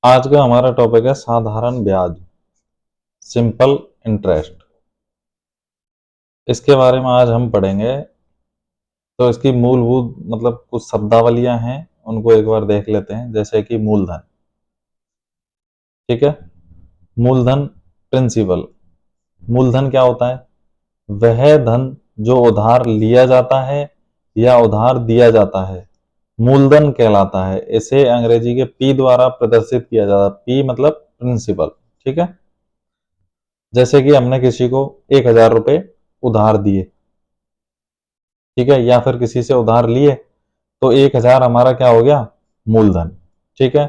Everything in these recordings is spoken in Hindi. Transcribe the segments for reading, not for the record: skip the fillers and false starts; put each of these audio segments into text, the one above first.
आज का हमारा टॉपिक है साधारण ब्याज, सिंपल इंटरेस्ट। इसके बारे में आज हम पढ़ेंगे। तो इसकी मूलभूत मतलब कुछ शब्दावलियां हैं, उनको एक बार देख लेते हैं। जैसे कि मूलधन, ठीक है। मूलधन, प्रिंसिपल। मूलधन क्या होता है? वह धन जो उधार लिया जाता है या उधार दिया जाता है, मूलधन कहलाता है। इसे अंग्रेजी के पी द्वारा प्रदर्शित किया जाता है। पी मतलब प्रिंसिपल, ठीक है। जैसे कि हमने किसी को 1,000 रुपए उधार दिए, ठीक है, या फिर किसी से उधार लिए, तो 1,000 हमारा क्या हो गया? मूलधन, ठीक है।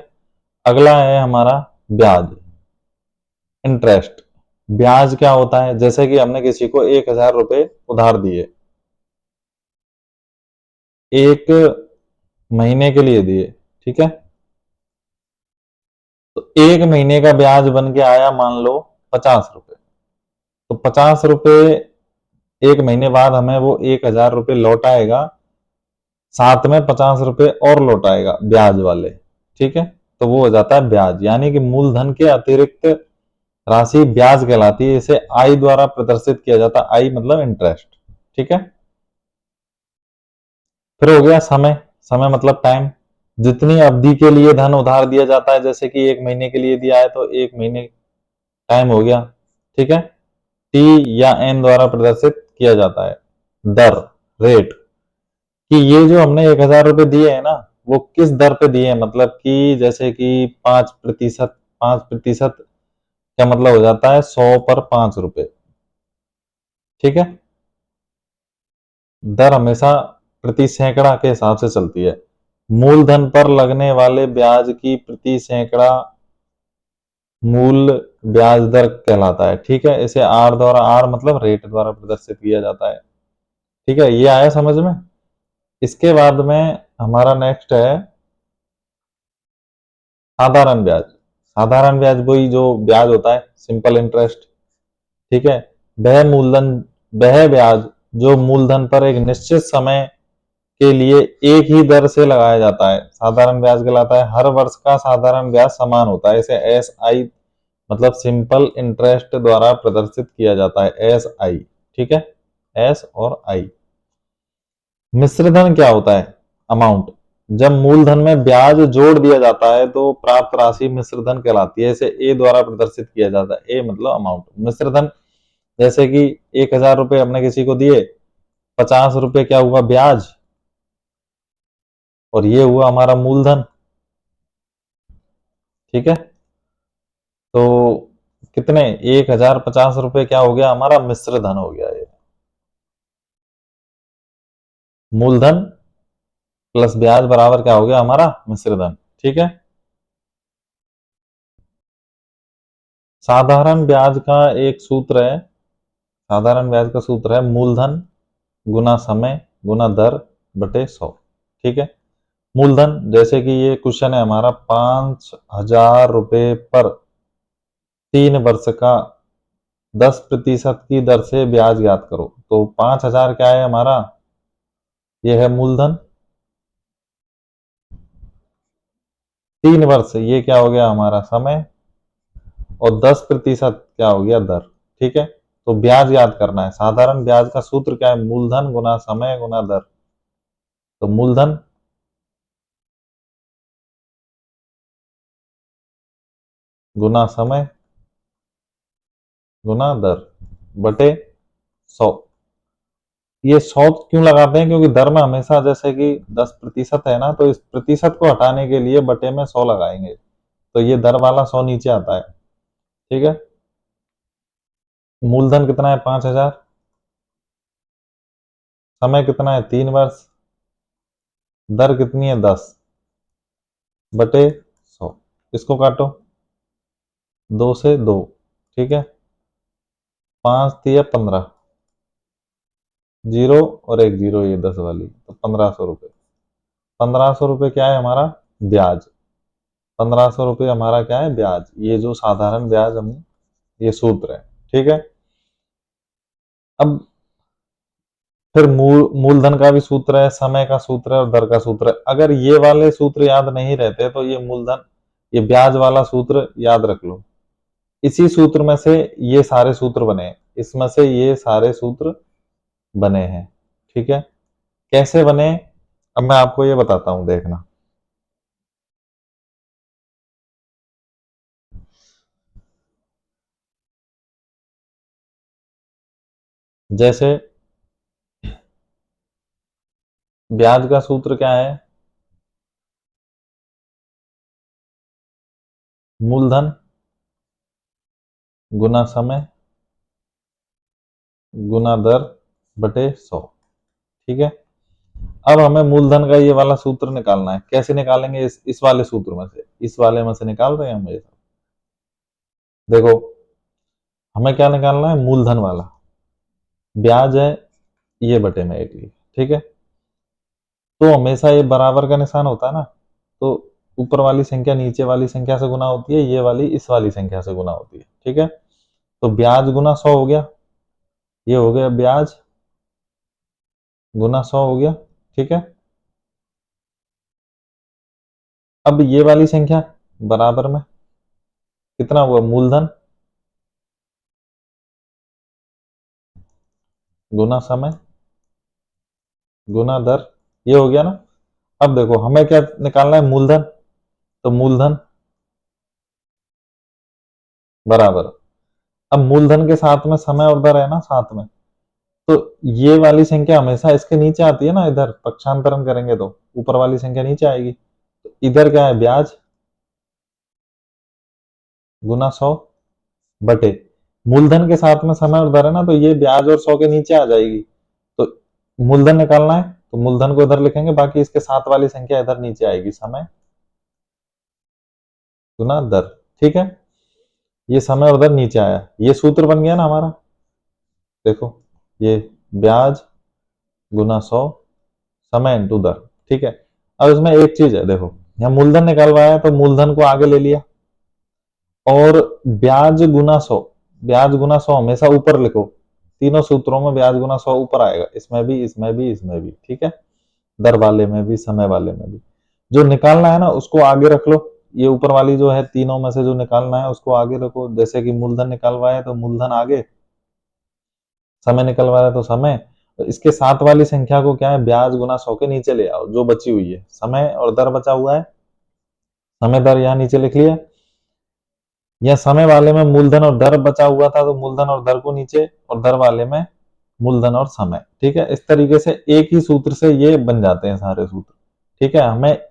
अगला है हमारा ब्याज, इंटरेस्ट। ब्याज क्या होता है? जैसे कि हमने किसी को 1,000 रुपए उधार दिए, 1 महीने के लिए दिए, ठीक है। तो 1 महीने का ब्याज बन के आया, मान लो 50 रुपए। तो 50 रुपए 1 महीने बाद हमें वो 1,000 रुपए लौटाएगा, साथ में 50 रुपए और लौटाएगा ब्याज वाले, ठीक है। तो वो हो जाता है ब्याज। यानी कि मूलधन के अतिरिक्त राशि ब्याज कहलाती है। इसे आई द्वारा प्रदर्शित किया जाता है। आई मतलब इंटरेस्ट, ठीक है। फिर हो गया समय। समय मतलब टाइम। जितनी अवधि के लिए धन उधार दिया जाता है, जैसे कि 1 महीने के लिए दिया है तो 1 महीने टाइम हो गया, ठीक है। टी या एन द्वारा प्रदर्शित किया जाता है। दर, रेट, कि ये जो हमने 1,000 रुपए दिए हैं ना, वो किस दर पे दिए हैं। मतलब कि जैसे कि 5%। 5% का मतलब हो जाता है 100 पर 5 रुपए, ठीक है। दर हमेशा प्रति सैकड़ा के हिसाब से चलती है। मूलधन पर लगने वाले ब्याज की प्रति सैकड़ा मूल ब्याज दर कहलाता है, ठीक है। इसे आर द्वारा, आर मतलब रेट द्वारा प्रदर्शित किया जाता है, ठीक है। ये आया समझ में। इसके बाद में हमारा नेक्स्ट है साधारण ब्याज। साधारण ब्याज वही जो ब्याज होता है, सिंपल इंटरेस्ट, ठीक है। वह मूलधन, वह ब्याज जो मूलधन पर एक निश्चित समय के लिए एक ही दर से लगाया जाता है, साधारण ब्याज कहलाता है। हर वर्ष का साधारण ब्याज समान होता है। इसे एस आई मतलब सिंपल इंटरेस्ट द्वारा प्रदर्शित किया जाता है, एस आई, ठीक है। एस और आई। मिश्रधन क्या होता है? अमाउंट। जब मूलधन में ब्याज जोड़ दिया जाता है तो प्राप्त राशि मिश्रधन कहलाती है। इसे ए द्वारा प्रदर्शित किया जाता है। ए मतलब अमाउंट, मिश्रधन। जैसे कि 1,000 रुपए हमने किसी को दिए, 50 रुपए क्या हुआ? ब्याज, और ये हुआ हमारा मूलधन, ठीक है। तो कितने? 1,050 रुपए क्या हो गया? हमारा मिश्रधन हो गया। ये मूलधन प्लस ब्याज बराबर क्या हो गया? हमारा मिश्रधन, ठीक है। साधारण ब्याज का एक सूत्र है। साधारण ब्याज का सूत्र है मूलधन गुना समय गुना दर बटे 100, ठीक है। मूलधन, जैसे कि ये क्वेश्चन है हमारा, 5,000 रुपए पर 3 वर्ष का 10% की दर से ब्याज ज्ञात करो। तो 5,000 क्या है हमारा? ये है मूलधन। 3 वर्ष ये क्या हो गया? हमारा समय। और 10% क्या हो गया? दर, ठीक है। तो ब्याज याद करना है। साधारण ब्याज का सूत्र क्या है? मूलधन गुना समय गुना दर। तो मूलधन गुना समय गुना दर बटे 100। ये 100 क्यों लगाते हैं? क्योंकि दर में हमेशा जैसे कि 10% है ना, तो इस प्रतिशत को हटाने के लिए बटे में 100 लगाएंगे। तो ये दर वाला 100 नीचे आता है, ठीक है। मूलधन कितना है? 5,000। समय कितना है? 3 वर्ष। दर कितनी है? 10 बटे 100। इसको काटो, 2 से 2, ठीक है। 5 × 3 = 15, जीरो और एक जीरो, ये 10 वाली, तो 1,500 रुपये। 1,500 रुपये क्या है हमारा? ब्याज। 1,500 रुपये हमारा क्या है? ब्याज। ये जो साधारण ब्याज हम, ये सूत्र है, ठीक है। अब फिर मूलधन का भी सूत्र है, समय का सूत्र है और दर का सूत्र है। अगर ये वाले सूत्र याद नहीं रहते तो ये मूलधन ये ब्याज वाला सूत्र याद रख लो। इसी सूत्र में से ये सारे सूत्र बने, इसमें से ये सारे सूत्र बने हैं। ठीक है, कैसे बने अब मैं आपको ये बताता हूं, देखना। जैसे ब्याज का सूत्र क्या है? मूलधन गुना समय गुना दर बटे 100। ठीक है, अब हमें मूलधन का ये वाला सूत्र निकालना है। कैसे निकालेंगे? इस वाले सूत्र में से, इस वाले में से निकाल रहे हैं हम ये। देखो, हमें क्या निकालना है? मूलधन वाला। ब्याज है ये बटे में एक लिए। ठीक है, तो हमेशा ये बराबर का निशान होता है ना, तो ऊपर वाली संख्या नीचे वाली संख्या से गुना होती है, ये वाली इस वाली संख्या से गुना होती है। ठीक है, तो ब्याज गुना 100 हो गया, ये हो गया ब्याज गुना 100 हो गया। ठीक है, अब ये वाली संख्या बराबर में कितना हुआ? मूलधन गुना समय गुना दर, ये हो गया ना। अब देखो, हमें क्या निकालना है? मूलधन। तो मूलधन बराबर, अब मूलधन के साथ में समय और दर है ना साथ में, तो ये वाली संख्या हमेशा इसके नीचे आती है ना, इधर पक्षांतरण करेंगे तो ऊपर वाली संख्या नीचे आएगी। तो इधर क्या है? ब्याज गुना 100 बटे मूलधन के साथ में समय और दर है ना, तो ये ब्याज और 100 के नीचे आ जाएगी। तो मूलधन निकालना है तो मूलधन को इधर लिखेंगे, बाकी इसके साथ वाली संख्या इधर नीचे आएगी, समय गुना दर। ठीक है, ये समय और दर नीचे आया, ये सूत्र बन गया ना हमारा। देखो, ये ब्याज गुना 100 समय इंटू दर। ठीक है, अब इसमें एक चीज है, देखो यहाँ मूलधन निकलवाया तो मूलधन को आगे ले लिया, और ब्याज गुना 100, ब्याज गुना 100 हमेशा ऊपर लिखो। तीनों सूत्रों में ब्याज गुना 100 ऊपर आएगा, इसमें भी इसमें भी इसमें भी। ठीक है, दर वाले में भी समय वाले में भी। जो निकालना है ना उसको आगे रख लो, ये ऊपर वाली जो है तीनों में से जो निकालना है उसको आगे रखो। जैसे कि मूलधन निकलवाया तो मूलधन आगे, समय निकलवाया तो समय, तो इसके साथ वाली संख्या को क्या है? ब्याज गुना 100 के नीचे ले आओ, जो बची हुई है। समय और दर बचा हुआ है, समय दर यहाँ नीचे लिख लिया, या समय वाले में मूलधन और दर बचा हुआ था तो मूलधन और दर को नीचे, और दर वाले में मूलधन और समय। ठीक है, इस तरीके से एक ही सूत्र से ये बन जाते हैं सारे सूत्र। ठीक है, हमें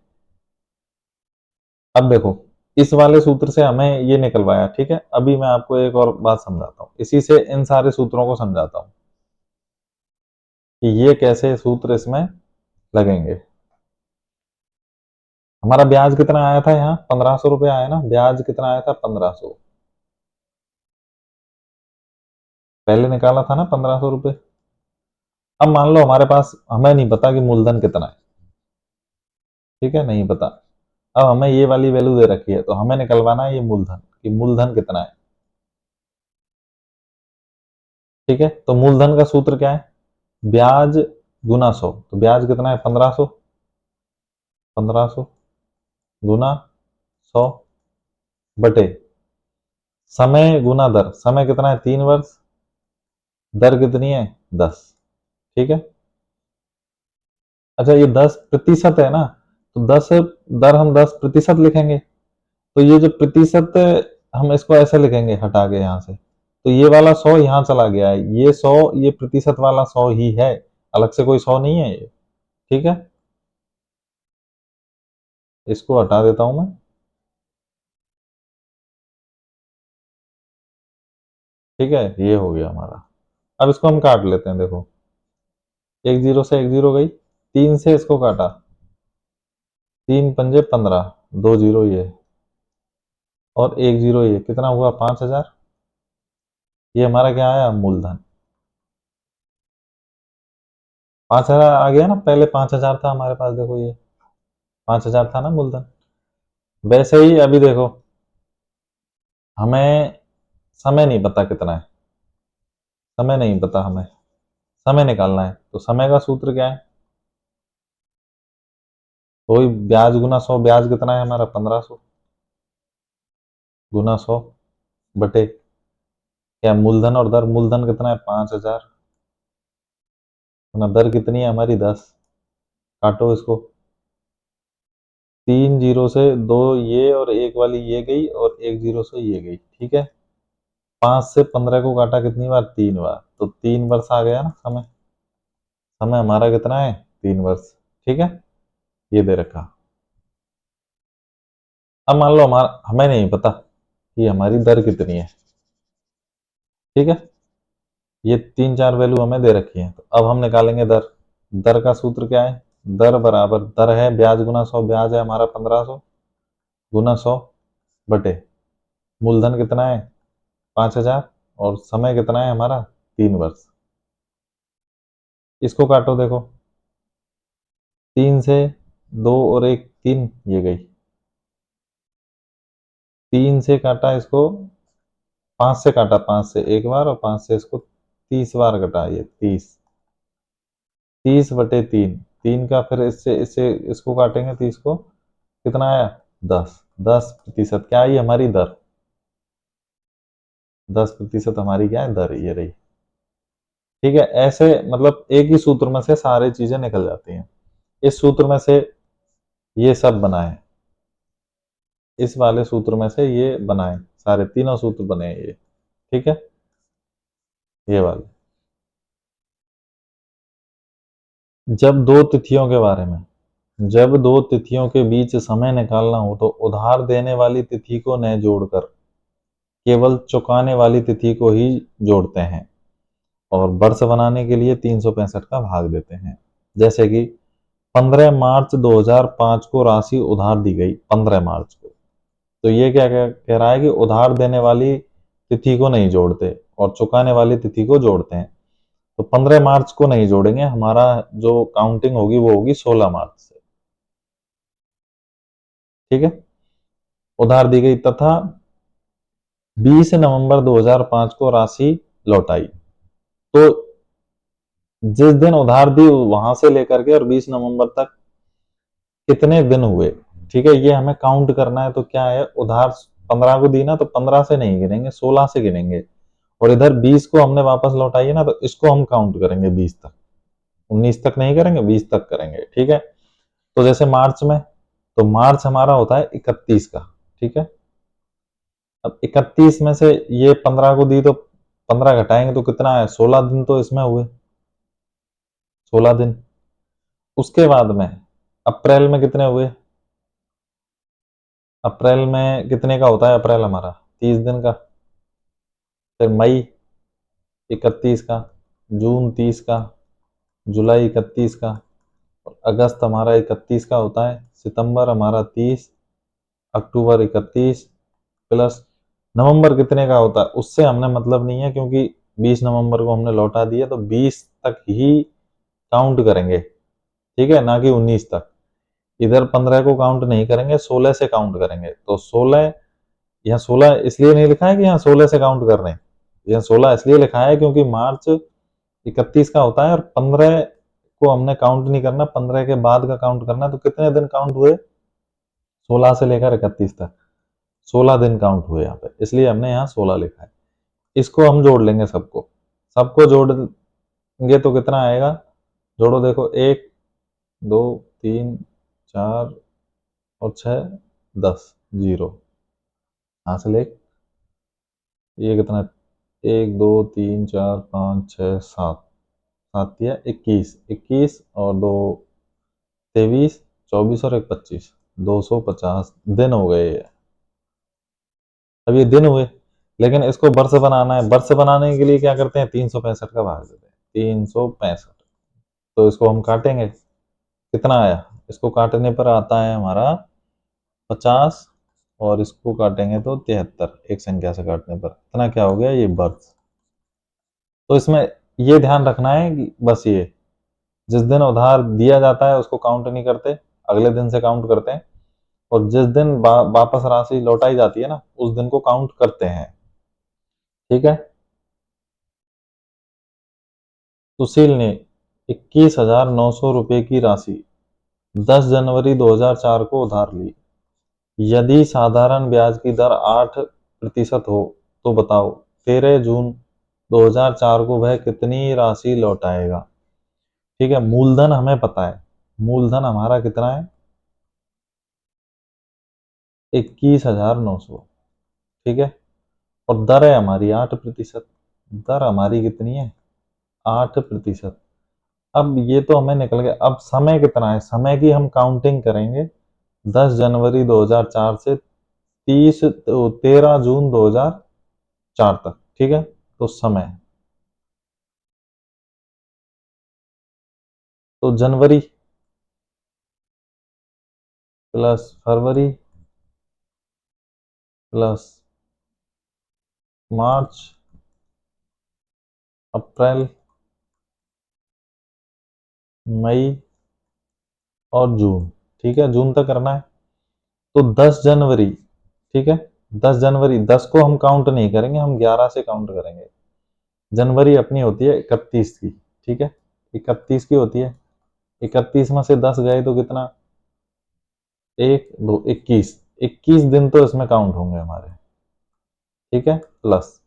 अब देखो, इस वाले सूत्र से हमें ये निकलवाया। ठीक है, अभी मैं आपको एक और बात समझाता हूँ, इसी से इन सारे सूत्रों को समझाता हूँ कि ये कैसे सूत्र इसमें लगेंगे। हमारा ब्याज कितना आया था? यहाँ 1500 रुपये आया ना, ब्याज कितना आया था? 1500, पहले निकाला था ना 1500 रुपये। अब मान लो हमारे पास, हमें नहीं पता कि मूलधन कितना है। ठीक है, नहीं पता। अब हमें ये वाली वैल्यू दे रखी है, तो हमें निकलवाना है ये मूलधन, कि मूलधन कितना है। ठीक है, तो मूलधन का सूत्र क्या है? ब्याज गुना 100, तो ब्याज कितना है? 1500, 1500 गुना 100 बटे समय गुना दर, समय कितना है? 3 वर्ष, दर कितनी है? 10। ठीक है, अच्छा ये 10% है ना, तो 10 दर हम 10% लिखेंगे, तो ये जो प्रतिशत हम इसको ऐसे लिखेंगे हटा के यहाँ से, तो ये वाला 100 यहाँ चला गया है, ये 100 ये प्रतिशत वाला 100 ही है, अलग से कोई 100 नहीं है ये। ठीक है, इसको हटा देता हूं मैं। ठीक है, ये हो गया हमारा। अब इसको हम काट लेते हैं। देखो, एक जीरो से एक जीरो गई, 3 से इसको काटा, 3 पंजे 15, 2 जीरो ये, और एक जीरो ये, कितना हुआ? 5000। ये हमारा क्या आया? मूलधन 5000 आ गया ना, पहले 5000 था हमारे पास, देखो ये 5000 था ना मूलधन। वैसे ही अभी देखो, हमें समय नहीं पता कितना है, समय नहीं पता हमें, समय निकालना है, तो समय का सूत्र क्या है? वही ब्याज गुना 100, ब्याज कितना है हमारा? 1500। गुना 100 बटे क्या मूलधन और दर, मूलधन कितना है 5000 गुना दर कितनी है हमारी 10, काटो इसको, 3 जीरो से 2 ये और एक वाली ये गई और 1 जीरो से ये गई, ठीक है। 5 से 15 को काटा कितनी बार, 3 बार, तो 3 वर्ष आ गया ना समय, समय हमारा कितना है 3 वर्ष, ठीक है। ये दे रखा। अब मान लो हमारा, हमें नहीं पता कि हमारी दर कितनी है, ठीक है। ये 3 4 वैल्यू हमें दे रखी है, तो अब हम निकालेंगे दर। दर का सूत्र क्या है, दर बराबर, दर है ब्याज गुना 100, ब्याज है हमारा 1500 गुना 100 बटे मूलधन कितना है 5000 और समय कितना है हमारा 3 वर्ष। इसको काटो, देखो 3 से 2 और 1 3 ये गई, 3 से काटा इसको, 5 से काटा, 5 से एक बार और 5 से इसको 30 बार कटा, ये 30, 30 बटे 3, 3 का फिर इससे इससे इसको काटेंगे 30 को, कितना आया 10, 10% क्या आई हमारी दर, 10% हमारी क्या है दर, ये रही, ठीक है। ऐसे मतलब एक ही सूत्र में से सारी चीजें निकल जाती हैं। इस सूत्र में से ये सब बनाए, इस वाले सूत्र में से ये बनाए, सारे तीनों सूत्र बने ये, ठीक है, ये वाले। जब दो तिथियों के बारे में, जब दो तिथियों के बीच समय निकालना हो तो उधार देने वाली तिथि को न जोड़कर केवल चुकाने वाली तिथि को ही जोड़ते हैं और वर्ष बनाने के लिए 365 का भाग देते हैं। जैसे कि 15 मार्च 2005 को राशि उधार दी गई 15 मार्च को, तो ये क्या कह रहा है कि उधार देने वाली तिथि को नहीं जोड़ते और चुकाने वाली तिथि को जोड़ते हैं। तो 15 मार्च को नहीं जोड़ेंगे, हमारा जो काउंटिंग होगी वो होगी 16 मार्च से, ठीक है। उधार दी गई तथा 20 नवंबर 2005 को राशि लौटाई, तो जिस दिन उधार दी वहां से लेकर के और 20 नवंबर तक कितने दिन हुए, ठीक है, ये हमें काउंट करना है। तो क्या है, उधार 15 को दी ना, तो 15 से नहीं गिनेंगे, 16 से गिनेंगे, और इधर 20 को हमने वापस लौटाई है ना, तो इसको हम काउंट करेंगे 20 तक, 19 तक नहीं करेंगे, 20 तक करेंगे, ठीक है। तो जैसे मार्च में, तो मार्च हमारा होता है 31 का, ठीक है। अब 31 में से ये 15 को दी तो 15 घटाएंगे तो कितना है, 16 दिन तो इसमें हुए, 16 दिन। उसके बाद में अप्रैल में कितने हुए, अप्रैल में कितने का होता है अप्रैल हमारा 30 दिन का, फिर मई 31 का, जून 30 का, जुलाई 31 का, और अगस्त हमारा 31 का होता है, सितंबर हमारा 30, अक्टूबर 31, प्लस नवंबर कितने का होता है उससे हमने मतलब नहीं है, क्योंकि 20 नवंबर को हमने लौटा दिया, तो 20 तक ही काउंट करेंगे, ठीक है, ना कि 19 तक। इधर 15 को काउंट नहीं करेंगे, 16 से काउंट करेंगे। तो 16, यहाँ 16 इसलिए नहीं लिखा है कि यहाँ 16 से काउंट कर रहे हैं, यहाँ 16 इसलिए लिखा है क्योंकि मार्च 31 का होता है और 15 को हमने काउंट नहीं करना, 15 के बाद का काउंट करना। तो कितने दिन काउंट हुए, 16 से लेकर 31 तक 16 दिन काउंट हुए यहाँ पे, इसलिए हमने यहाँ 16 लिखा है। इसको हम जोड़ लेंगे, सबको सबको जोड़ेंगे तो कितना आएगा, जोड़ो देखो, 1 2 3 4 और 6 10 जीरो, हासिल एक, ये कितना, 1 2 3 4 5 6 7, 7 दिया 21, 21 और 2 23, 24 और 1 25, 250 दिन हो गए ये। अब ये दिन हुए, लेकिन इसको वर्ष बनाना है, वर्ष बनाने के लिए क्या करते हैं, 365 का भाग देते हैं, 365। तो इसको हम काटेंगे, कितना आया, इसको काटने पर आता है हमारा 50, और इसको काटेंगे तो 73, एक संख्या से काटने पर इतना क्या हो गया, ये वर्ष। तो इसमें ये ध्यान रखना है कि बस ये जिस दिन उधार दिया जाता है उसको काउंट नहीं करते, अगले दिन से काउंट करते हैं, और जिस दिन वापस राशि लौटाई जाती है ना, उस दिन को काउंट करते हैं, ठीक है। सुशील ने 21,900 रुपए की राशि 10 जनवरी 2004 को उधार ली। यदि साधारण ब्याज की दर 8 प्रतिशत हो तो बताओ 13 जून 2004 को वह कितनी राशि लौटाएगा। ठीक है, मूलधन हमें पता है, मूलधन हमारा कितना है 21,900। ठीक है, और दर है हमारी 8%। दर हमारी कितनी है 8%। अब ये तो हमें निकल गया, अब समय कितना है, समय की हम काउंटिंग करेंगे 10 जनवरी 2004 से 13 जून 2004 तक। ठीक है, तो समय, तो जनवरी प्लस फरवरी प्लस मार्च अप्रैल मई और जून। ठीक है, जून तक करना है। तो 10 जनवरी, ठीक है, 10 जनवरी, 10 को हम काउंट नहीं करेंगे, हम 11 से काउंट करेंगे। जनवरी अपनी होती है 31 की। ठीक है, 31 की होती है, 31 में से 10 गए तो कितना, 1 2 21, 21 दिन तो इसमें काउंट होंगे हमारे। ठीक है, प्लस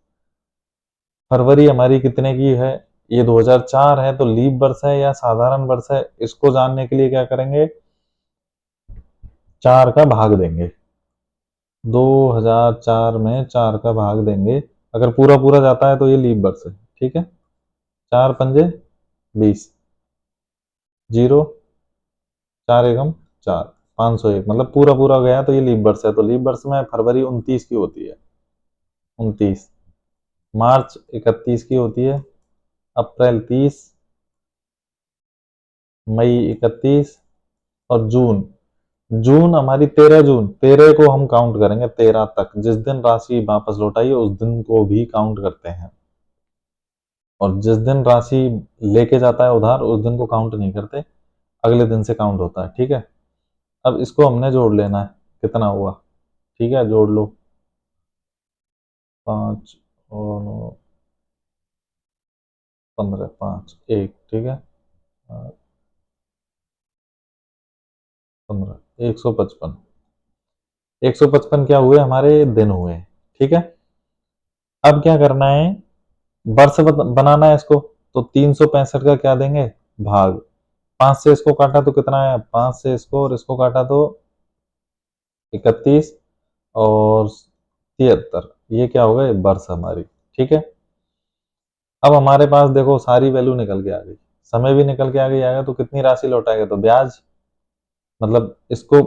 फरवरी हमारी कितने की है, ये 2004 है तो लीप वर्ष है या साधारण वर्ष है, इसको जानने के लिए क्या करेंगे, 4 का भाग देंगे, 2004 में 4 का भाग देंगे। अगर पूरा पूरा जाता है तो ये लीप वर्ष है। ठीक है, 4 पंजे 20, 0 4 एकम 4, 501, मतलब पूरा पूरा गया तो ये लीप वर्ष है। तो लीप वर्ष में फरवरी 29 की होती है, 29, मार्च 31 की होती है, अप्रैल 30, मई 31 और जून, जून हमारी 13 जून, 13 को हम काउंट करेंगे 13 तक, जिस दिन राशि वापस लौटाई है उस दिन को भी काउंट करते हैं, और जिस दिन राशि लेके जाता है उधार उस दिन को काउंट नहीं करते, अगले दिन से काउंट होता है। ठीक है, अब इसको हमने जोड़ लेना है, कितना हुआ, ठीक है, जोड़ लो, 5 और 15, 5 1, ठीक है, 15, 155, 155 क्या हुए हमारे दिन हुए। ठीक है, अब क्या करना है, वर्ष बनाना है इसको, तो 365 का क्या देंगे भाग, 5 से इसको काटा तो कितना है, 5 से इसको और इसको काटा तो 31 और 73, ये क्या हो गए वर्ष हमारी। ठीक है, अब हमारे पास देखो सारी वैल्यू निकल के आ गई, समय भी निकल के आ गई, आएगा तो कितनी राशि लौटाएगा, तो ब्याज, मतलब इसको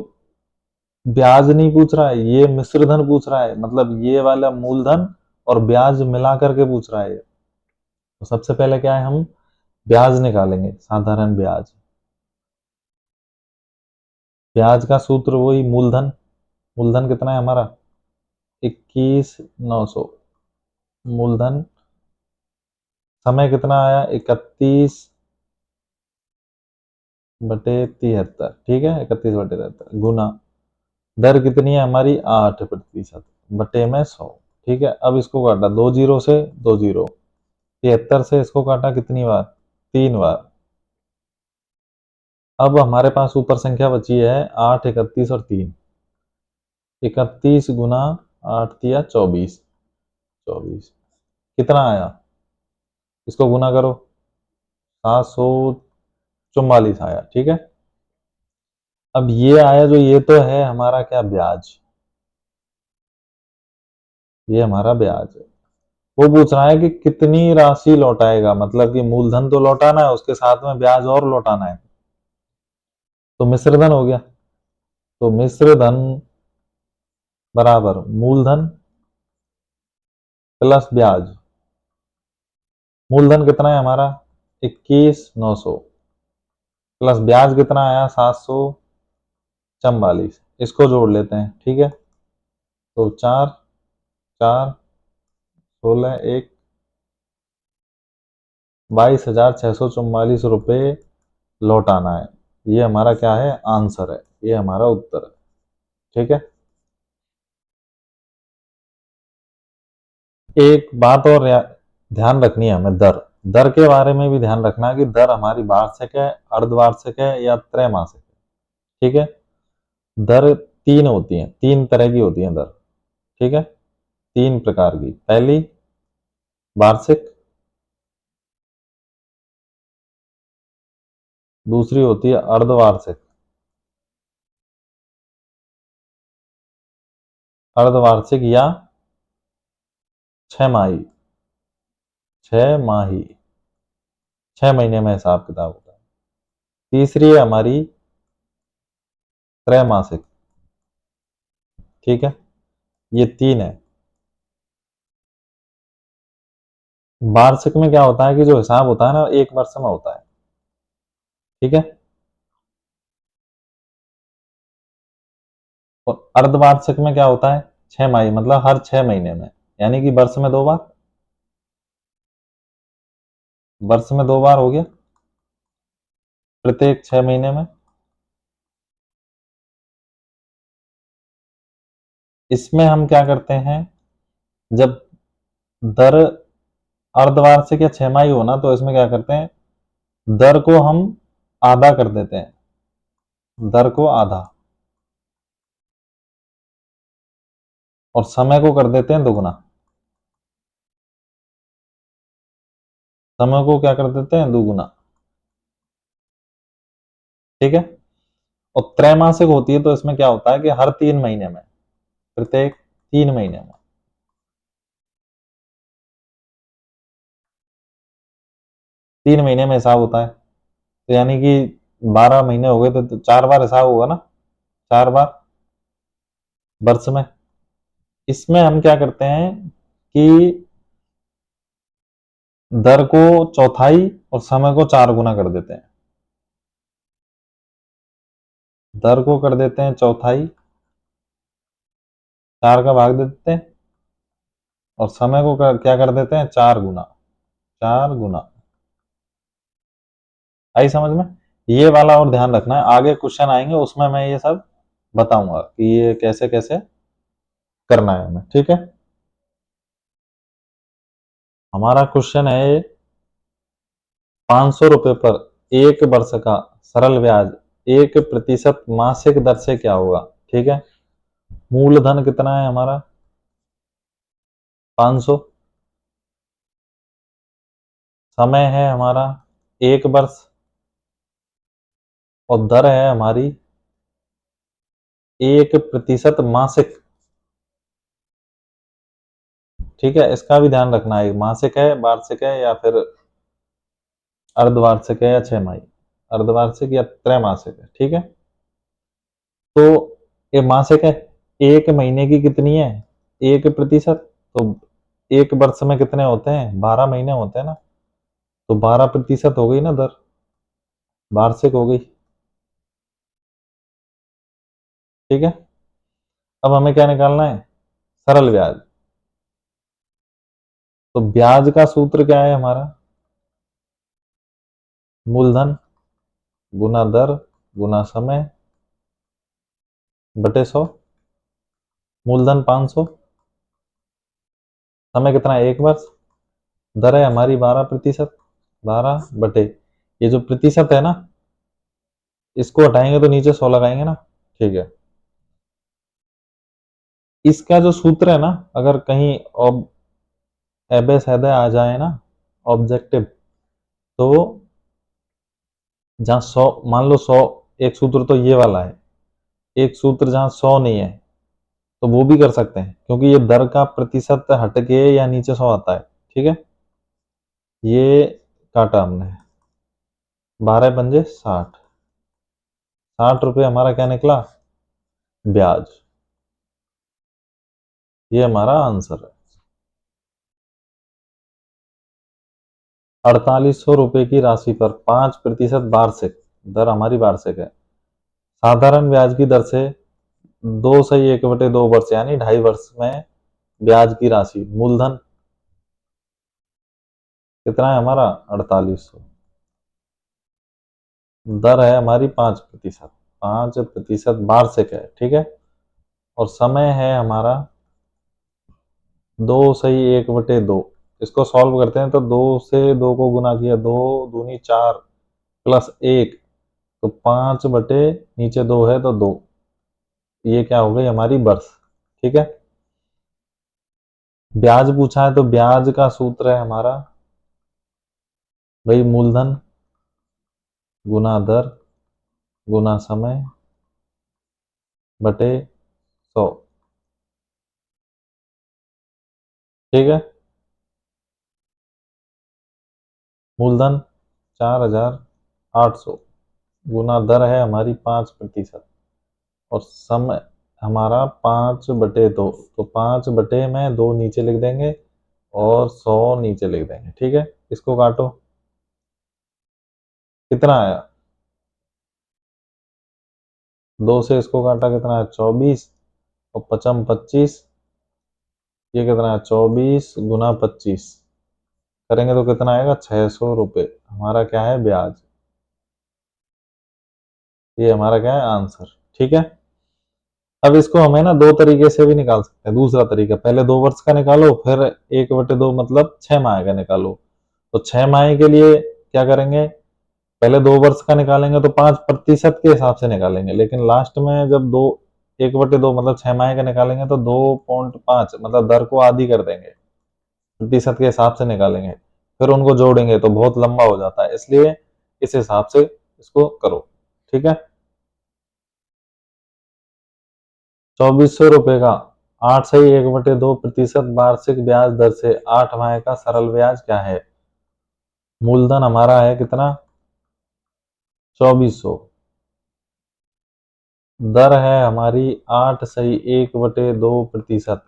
ब्याज नहीं पूछ रहा है, ये मिश्र धन पूछ रहा है, मतलब ये वाला मूलधन और ब्याज मिला करके पूछ रहा है। तो सबसे पहले क्या है, हम ब्याज निकालेंगे, साधारण ब्याज, ब्याज का सूत्र वही मूलधन, मूलधन कितना है हमारा 21,900, मूलधन, समय कितना आया 31/73, ठीक है, 31/73 गुना, दर कितनी है हमारी 8% बटे में 100। ठीक है, अब इसको काटा 2 जीरो से, 2 जीरो, 73 से इसको काटा कितनी बार, 3 बार। अब हमारे पास ऊपर संख्या बची है 8, 31 और 3, 31 गुना 8 दिया 24, 24 कितना आया, इसको गुना करो, 744 आया। ठीक है, अब ये आया जो, ये तो है हमारा क्या ब्याज, ये हमारा ब्याज है। वो पूछ रहा है कि कितनी राशि लौटाएगा, मतलब कि मूलधन तो लौटाना है उसके साथ में ब्याज और लौटाना है, तो मिश्रधन हो गया, तो मिश्रधन बराबर मूलधन प्लस ब्याज, मूलधन कितना है हमारा 21,900 प्लस ब्याज कितना आया 744, इसको जोड़ लेते हैं। ठीक है, तो 4 4 16 1, 22,644 लौटाना है, ये हमारा क्या है आंसर है, ये हमारा उत्तर है। ठीक है, एक बात और ध्यान रखनी है हमें, दर, दर के बारे में भी ध्यान रखना है कि दर हमारी वार्षिक है, अर्धवार्षिक है या त्रैमासिक है। ठीक है, दर 3 होती हैं, 3 तरह की होती हैं दर। ठीक है, तीन प्रकार की। पहली वार्षिक, दूसरी होती है अर्धवार्षिक, अर्धवार्षिक या छमाही, 6 माही, 6 महीने में हिसाब किताब होता है। तीसरी है हमारी त्रैमासिक। ठीक है, ये तीन है। वार्षिक में क्या होता है कि जो हिसाब होता है ना, एक वर्ष में होता है। ठीक है, और अर्धवार्षिक में क्या होता है, 6 माही, मतलब हर 6 महीने में, यानी कि वर्ष में 2 बार, वर्ष में 2 बार हो गया, प्रत्येक 6 महीने में। इसमें हम क्या करते हैं, जब दर अर्धवार्षिक या 6 माही हो ना, तो इसमें क्या करते हैं, दर को हम आधा कर देते हैं, दर को आधा, और समय को कर देते हैं दुगुना। समय को क्या कर देते हैं, दुगुना। ठीक है, और त्रैमासिक होती है तो इसमें क्या होता है कि हर 3 महीने में, प्रत्येक 3 महीने में। तीन महीने में हिसाब होता है, तो यानी कि 12 महीने हो गए तो 4 बार हिसाब होगा ना, 4 बार वर्ष में। इसमें हम क्या करते हैं कि दर को चौथाई और समय को 4 गुना कर देते हैं। दर को कर देते हैं चौथाई, 4 का भाग दे देते हैं, और समय को क्या कर देते हैं, 4 गुना, 4 गुना। आई समझ में? ये वाला और ध्यान रखना है, आगे क्वेश्चन आएंगे उसमें मैं ये सब बताऊंगा कि ये कैसे कैसे करना है हमें। ठीक है, हमारा क्वेश्चन है 500 रुपए पर 1 वर्ष का सरल ब्याज 1% मासिक दर से क्या होगा। ठीक है, मूलधन कितना है हमारा, 500, समय है हमारा 1 वर्ष, और दर है हमारी 1% मासिक। ठीक है, इसका भी ध्यान रखना है, मासिक है, वार्षिक है, या फिर अर्धवार्षिक है, या 6 माही, अर्धवार्षिक या त्रैमासिक है। ठीक है, तो ये मासिक है, 1 महीने की कितनी है, 1%, तो 1 वर्ष में कितने होते हैं, 12 महीने होते हैं ना, तो 12% हो गई ना दर, वार्षिक हो गई। ठीक है, अब हमें क्या निकालना है, सरल ब्याज। तो ब्याज का सूत्र क्या है हमारा, मूलधन गुना दर गुना समय बटे 100। मूलधन 500, समय कितना है, 1 वर्ष, दर है हमारी 12%, 12 बटे, ये जो प्रतिशत है ना, इसको हटाएंगे तो नीचे 100 लगाएंगे ना। ठीक है, इसका जो सूत्र है ना, अगर कहीं एबे सैदे आ जाए ना, ऑब्जेक्टिव, तो जहां 100, मान लो 100, एक सूत्र तो ये वाला है, एक सूत्र जहां 100 नहीं है तो वो भी कर सकते हैं, क्योंकि ये दर का प्रतिशत हटके या नीचे 100 आता है। ठीक है, ये काटा हमने, 12 पंजे 60, 60 रुपये हमारा क्या निकला, ब्याज। ये हमारा आंसर है। 4800 रुपये की राशि पर 5% वार्षिक दर, हमारी वार्षिक है, साधारण ब्याज की दर से 2/1/2 वर्ष यानी 2.5 वर्ष में ब्याज की राशि, मूलधन कितना है हमारा, 4800, दर है हमारी 5%, 5% वार्षिक है। ठीक है, और समय है हमारा 2/1/2। इसको सॉल्व करते हैं तो 2 से 2 को गुना किया, 2 दूनी 4 प्लस 1, तो 5 बटे नीचे 2 है तो 2, ये क्या हो गई हमारी वर्ष। ठीक है, ब्याज पूछा है तो ब्याज का सूत्र है हमारा भाई मूलधन गुना दर गुना समय बटे 100। ठीक है, मूलधन 4,800 गुना दर है हमारी 5% और समय हमारा 5/2, तो 5/2 नीचे लिख देंगे और 100 नीचे लिख देंगे। ठीक है, इसको काटो, कितना आया? 2 से इसको काटा, कितना है? 24 और 25, ये कितना है? 24 गुना 25 करेंगे तो कितना आएगा? 600 रुपये। हमारा क्या है? ब्याज। ये हमारा क्या है? आंसर। ठीक है, अब इसको हमें ना दो तरीके से भी निकाल सकते हैं। दूसरा तरीका, पहले 2 वर्ष का निकालो, फिर 1/2 मतलब 6 माह का निकालो। तो 6 माह के लिए क्या करेंगे? पहले 2 वर्ष का निकालेंगे तो 5% के हिसाब से निकालेंगे, लेकिन लास्ट में जब 1/2 मतलब 6 माह का निकालेंगे तो 2.5 मतलब दर को आधी कर देंगे, प्रतिशत के हिसाब से निकालेंगे, फिर उनको जोड़ेंगे तो बहुत लंबा हो जाता है, इसलिए इस हिसाब से इसको करो। ठीक है, 2400 रुपये का 8 से 1/2% वार्षिक ब्याज दर से 8 माह का सरल ब्याज क्या है? मूलधन हमारा है कितना? 2400, दर है हमारी 8 से 1/2%।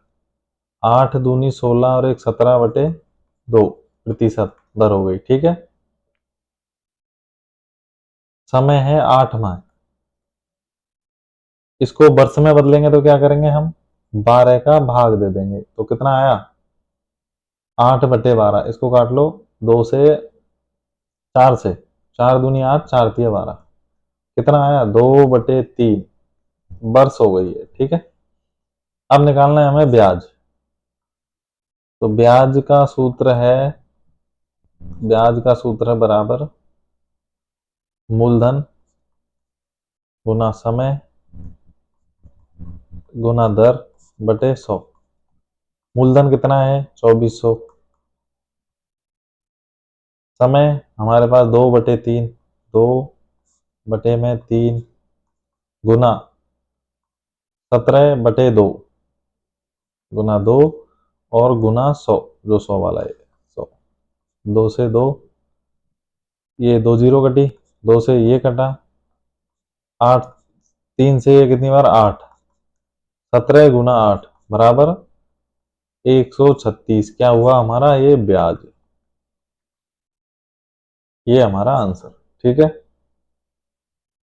8 दूनी 16 और 1 17/2% दर हो गई। ठीक है, समय है 8 माह। इसको वर्ष में बदलेंगे तो क्या करेंगे हम? 12 का भाग दे देंगे, तो कितना आया? 8/12। इसको काट लो, 2 से 4 से, 4 दूनी 8, 4 तिया 12, कितना आया? 2/3 वर्ष हो गई है। ठीक है, अब निकालना है हमें ब्याज। तो ब्याज का सूत्र है बराबर मूलधन गुना समय गुना दर बटे 100। मूलधन कितना है? 2400। समय हमारे पास 2/3, 2/3 गुना 17/2 गुना 2 और गुना 100, जो 100 वाला है 100। 2 से 2, ये 2 जीरो कटी, 2 से ये कटा, 8, 3 से ये कितनी बार? 8, 17 गुना 8 बराबर 136। क्या हुआ हमारा? ये ब्याज। ये हमारा आंसर। ठीक है,